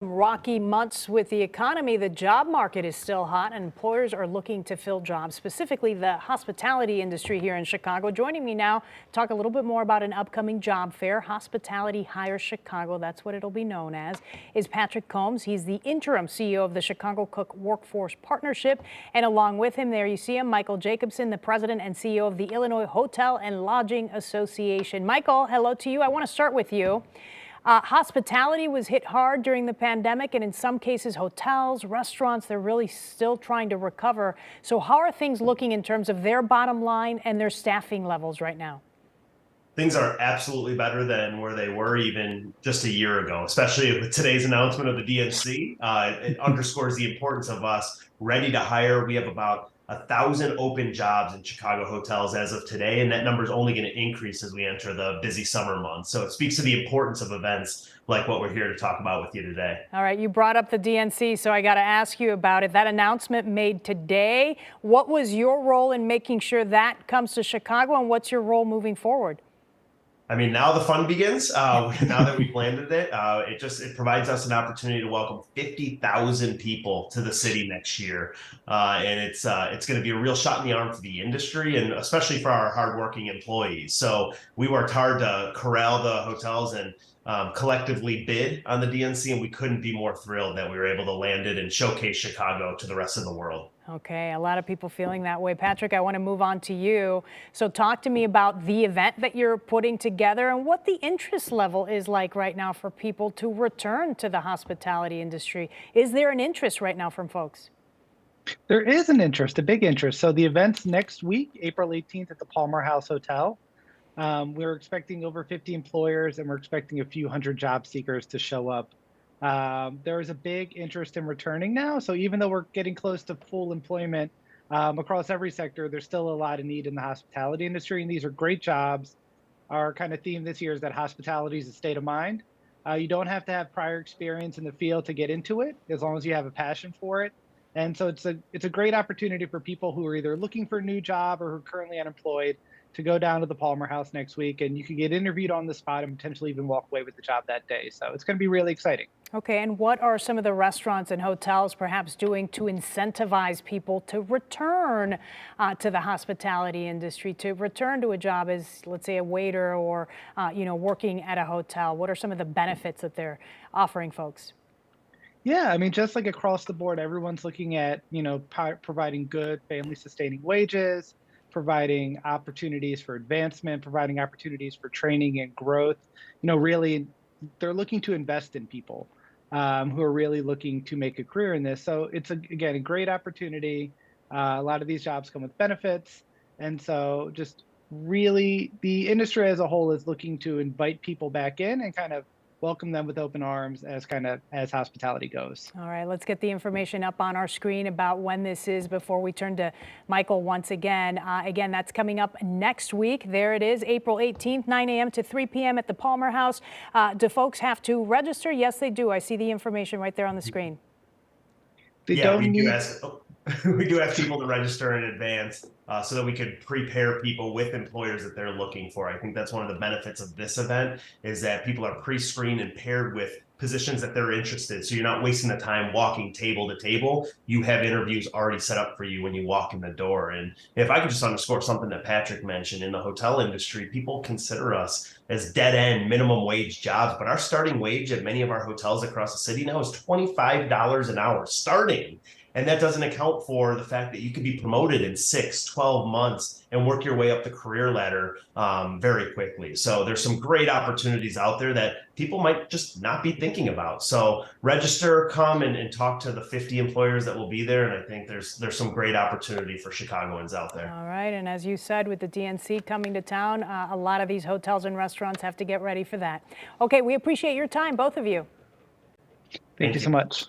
Rocky months with the economy, the job market is still hot and employers are looking to fill jobs, specifically the hospitality industry here in Chicago. Joining me now, talk a little bit more about an upcoming job fair, Hospitality Hires Chicago, that's what it'll be known as, is Patrick Combs. He's the interim CEO of the Chicago Cook Workforce Partnership. And along with him there you see him, Michael Jacobson, the president and CEO of the Illinois Hotel and Lodging Association. Michael, hello to you. I want to start with you. Hospitality was hit hard during the pandemic, and in some cases, hotels, restaurants, they're really still trying to recover. So how are things looking in terms of their bottom line and their staffing levels right now? Things are absolutely better than where they were even just a year ago, especially with today's announcement of the DNC. It underscores the importance of us ready to hire. We have about 1,000 open jobs in Chicago hotels as of today, and that number is only going to increase as we enter the busy summer months. So it speaks to the importance of events like what we're here to talk about with you today. All right, you brought up the DNC, so I got to ask you about it. That announcement made today, what was your role in making sure that comes to Chicago, and what's your role moving forward? I mean, now the fun begins. Now that we've landed it, it provides us an opportunity to welcome 50,000 people to the city next year, and it's going to be a real shot in the arm for the industry and especially for our hardworking employees. So we worked hard to corral the hotels and collectively bid on the DNC, and we couldn't be more thrilled that we were able to land it and showcase Chicago to the rest of the world. Okay, a lot of people feeling that way. Patrick, I want to move on to you. So talk to me about the event that you're putting together and what the interest level is like right now for people to return to the hospitality industry. Is there an interest right now from folks? There is an interest, a big interest. So the event's next week, April 18th at the Palmer House Hotel. We're expecting over 50 employers and we're expecting a few hundred job seekers to show up. There is a big interest in returning now. So even though we're getting close to full employment across every sector, there's still a lot of need in the hospitality industry. And these are great jobs. Our kind of theme this year is that hospitality is a state of mind. You don't have to have prior experience in the field to get into it, as long as you have a passion for it. And so it's a great opportunity for people who are either looking for a new job or who are currently unemployed to go down to the Palmer House next week, and you can get interviewed on the spot and potentially even walk away with the job that day. So it's going to be really exciting. Okay, and what are some of the restaurants and hotels perhaps doing to incentivize people to return to the hospitality industry, to return to a job as, let's say, a waiter or, working at a hotel? What are some of the benefits that they're offering folks? Yeah, I mean, just like across the board, everyone's looking at, providing good family sustaining wages, providing opportunities for advancement, providing opportunities for training and growth. Really, they're looking to invest in people who are really looking to make a career in this. So it's, again, a great opportunity. A lot of these jobs come with benefits. And so just really the industry as a whole is looking to invite people back in and kind of welcome them with open arms as hospitality goes. All right, let's get the information up on our screen about when this is before we turn to Michael once again. Again, that's coming up next week. There it is, April 18th, 9 a.m. to 3 p.m. at the Palmer House. Do folks have to register? Yes, they do. I see the information right there on the screen. We do ask people to register in advance so that we could prepare people with employers that they're looking for. I think that's one of the benefits of this event is that people are pre-screened and paired with positions that they're interested in. So you're not wasting the time walking table to table. You have interviews already set up for you when you walk in the door. And if I could just underscore something that Patrick mentioned, in the hotel industry, people consider us as dead-end minimum wage jobs, but our starting wage at many of our hotels across the city now is $25 an hour starting. And that doesn't account for the fact that you could be promoted in 6, 12 months and work your way up the career ladder very quickly. So there's some great opportunities out there that people might just not be thinking about. So register, come and talk to the 50 employers that will be there. And I think there's some great opportunity for Chicagoans out there. All right. And as you said, with the DNC coming to town, a lot of these hotels and restaurants have to get ready for that. Okay, we appreciate your time, both of you. Thank you so much.